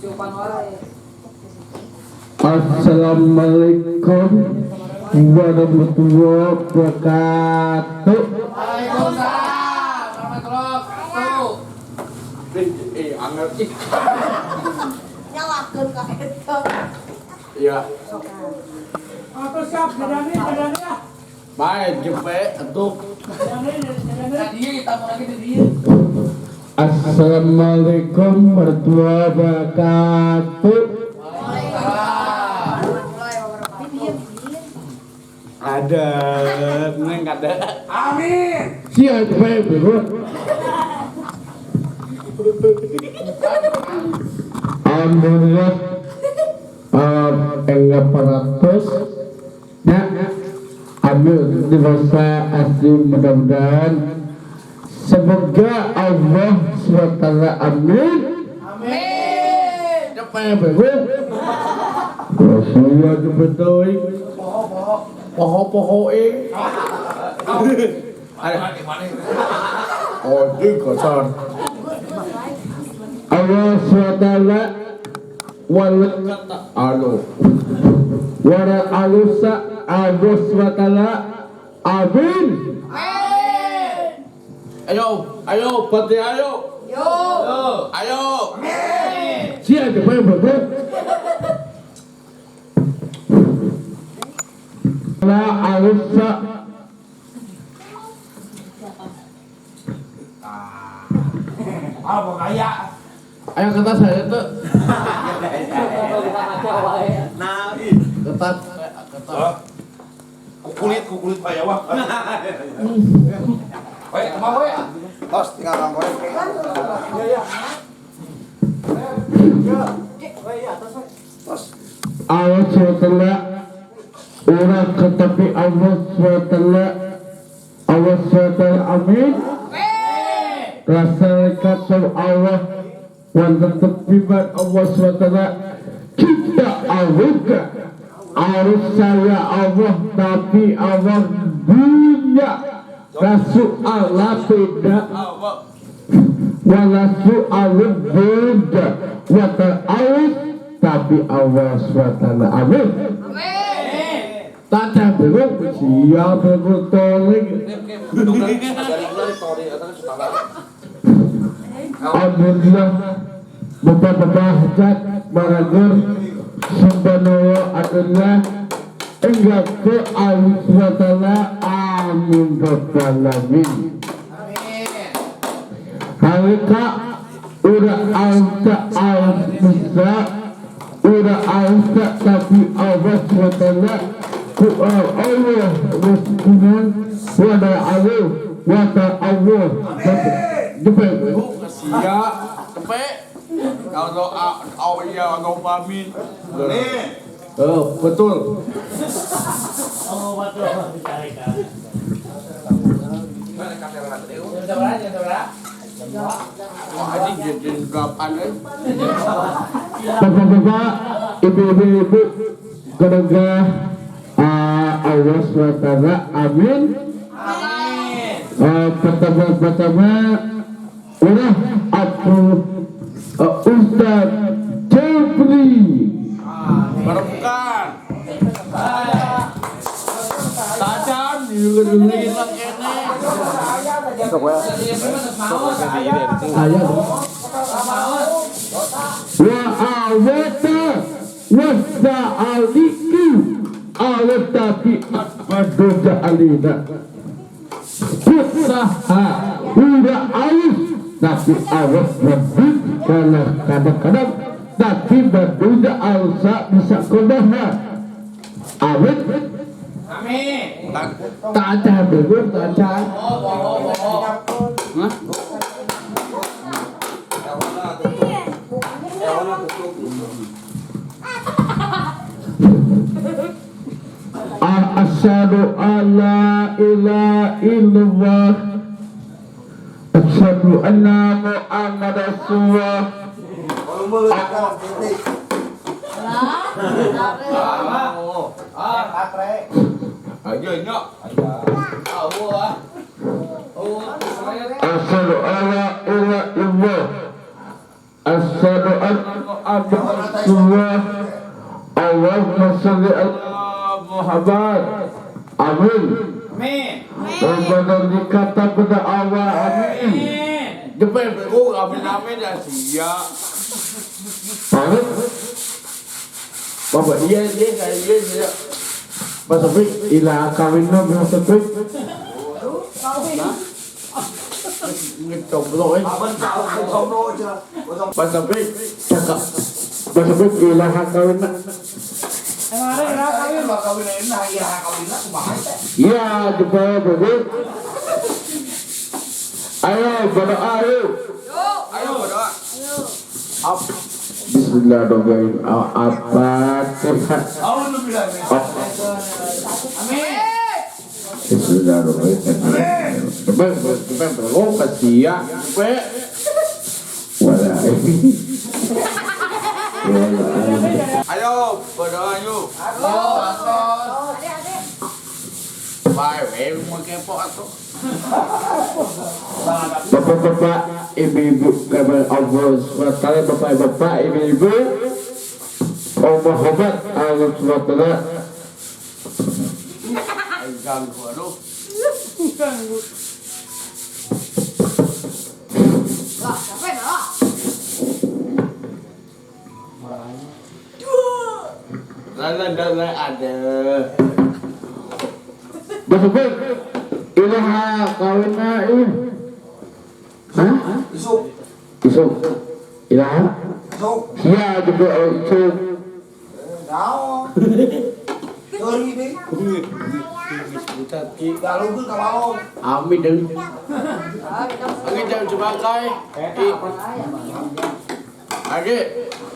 Assalamualaikum warahmatullahi wabarakatuh. Waalaikumsalam warahmatullahi wabarakatuh. Angel sih. Nyalakeun ka eta. Iya. Apa siap dadani ya? Baik, jepe atuh. Tadi tamu lagi di dia. Assalamualaikum warahmatullahi wabarakatuh. Ada, neng ada. Amin. Siapa yang berbuat? Alhamdulillah. Enggak peratus. Nah, ambil di masa asli mudah-mudahan. Semoga Allah SWT amin. Amin. Siapa yang berbuat? Rasulullah betul. Poho-poho Oh, ini kotor. Allah SWT walat wara alusa Allah SWT amin. Ayo, pati ayo. Ayo. Siapa yang berbuat? La alusa Apa kaya? Ayo kata saya tuh. Ketat. Kukulit Pak ya, Wah. Woi, mau ya? Tos tinggal rangkoi. Tos. Allah SWT orang ketapi Allah SWT Allah SWT amin. Rasa kata Allah wonten tepiban Allah SWT kita awuka harus saya Allah tapi Allah punya rasul Allah tidak wala su'al beda wa ta'awud tapi Allah SWT amin. Tak ada siapa bertolak. Alhamdulillah bapak-bapak hajat baragur subhanahu adalah enggak ke Allah SWT amin rabbal alamin. Halika udah alta al-bisa udah alta tapi Allah SWT ku Allah waskunan wada Allah wata Allah jepet Iya, cepet. Kalau doa, iya, kalau pamin. Oh, betul. Ini jadi berapa nih? bapak-bapak ibu-ibu keluarga Allah SWT amin. Pertama udah aku Ustaz Jepri Bukan. Tajan, dengerin lah kene. ayat wa awata wasa'aliku awatafi madoja alina kusaha udah alus tapi awas wabit karena kadang-kadang tapi madoja alsa bisa kodaha awet Amin. tak ada begur tak ada Asyhadu alla ilaha illallah asyhadu anna Muhammadar Rasulullah. Ayo nyok. Asyhadu alla ilaha illallah asyhadu anna Rasulullah. Allahumma sholli ala Muhammad. Amin. Amin. Rabbana dikata pada Allah. Amin. Jepit aku amin dah siap. Amin. Bapak iya dia. Mas Sofik, ilah kawinnya Mas Sofik. Ngecoblok Abang tahu không đôi chưa? Mas Sofik Cakap. Mas Sofik, ilah kawinnya. Emang ada yang kawin? Mà kawin này là ya kawin lah kumaha teh. Ya, jumpa Budi. Ayo berdoa yuk. ayo berdoa. Bismillahirrahmanirrahim. Al-Fatihah. Awak lu bilang ni. Amin. Bismillahirrahmanirrahim. Jumpa berdoa pasia. Jumpa. Wala. Ayo berdoa yuk. Baik, mau kepo atau? Bapak-bapak, ibu-ibu, kabar Allah SWT, bapak-bapak, ibu-ibu, Muhammad Allah SWT. Ganggu aduh. Lala ada. Bapak, ilaha kawinna ini. Hah? Isuk, Isuk. Ilaha? isuk. Ya, juga isuk. Nào. Sorry đi. Kalau pun kau mau. Amin deng. Oke jam sebagai. Oke.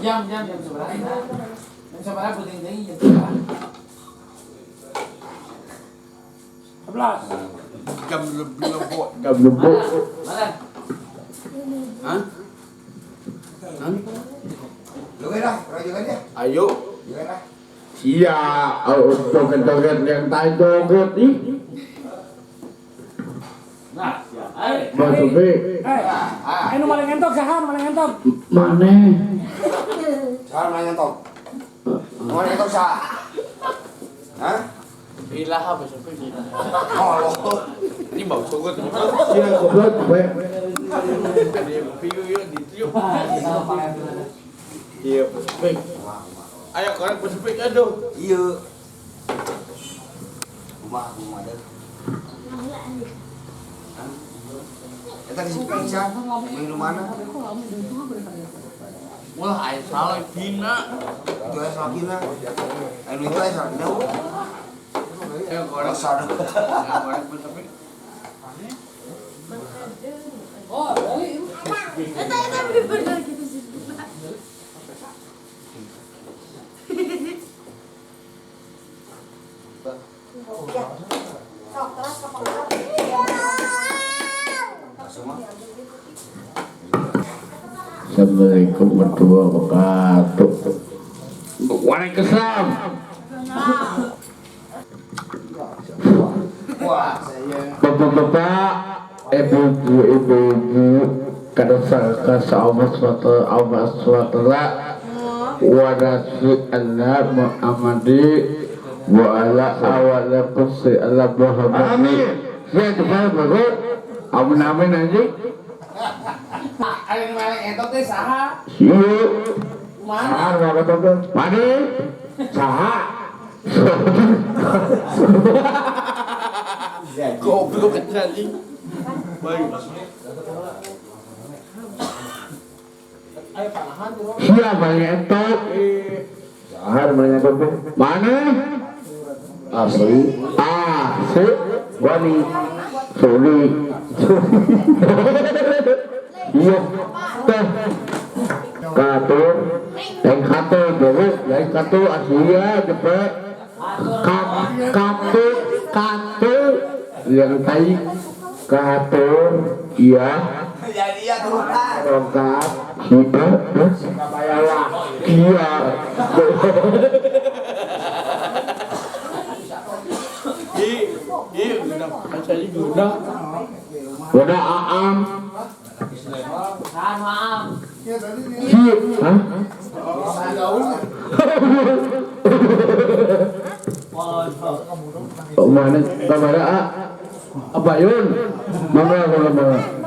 Jam sebelah. Jam sebelah penting jam sebelah. 11. Jam lembut. Jam lembut. Mana? Hah? Joget dah, kau joget dia. Ayo. Joget dah. Siap. Joget-joget yang tak joget nih. Nah, ayo. Bapak, Ayo maling ngentok sahan, maling ngentok. mana? Sekarang main nyentok. Mau nyentok sah? Hah? Ilah apa sampai ni? Oh, lo. Ini bau sogot. Siap, goblok, gue. Ada yang piu yuk ditiup. Iya, Pasifik. Ayo korang Pasifik aduh. Iya. Rumah ada. Kita di sini bisa. Main mana? Wah, air salah Cina. Itu aja lagi lah. Ayo itu aja lagi dah. Ayo korang. Rasa dah. Ayo korang Pasifik. Assalamualaikum warahmatullahi wabarakatuh. Waalaikumsalam. Wah, saya. Bapak-bapak, ibu-ibu, kadang-kadang Allah SWT wa rasulullah Muhammadi wa ala awala kursi ala Muhammad. Amin. Saya cepat baru. Amin aja. Ayo maling ngentok teh saha? Yuk. Mana? Saha apa tuh? Mari. Saha. Goblok anjing. Baik. Siapa yang entok? Sahar banyak entok. Mana? Asli. Asli. Wani. Suli. Iya. Teh. Katur. Yang katur dulu. Yang katur asli ya. Cepet. Katur. Yang tadi. Katur. Iya. Jadi ya turunan. Rongkat. Kita. Kabayalah. Iya. Iya, udah pasal udah. Udah Aam. Sahan maaf. Siap. Hah? Mana? Kamera A. Apa yun? Mama, mama.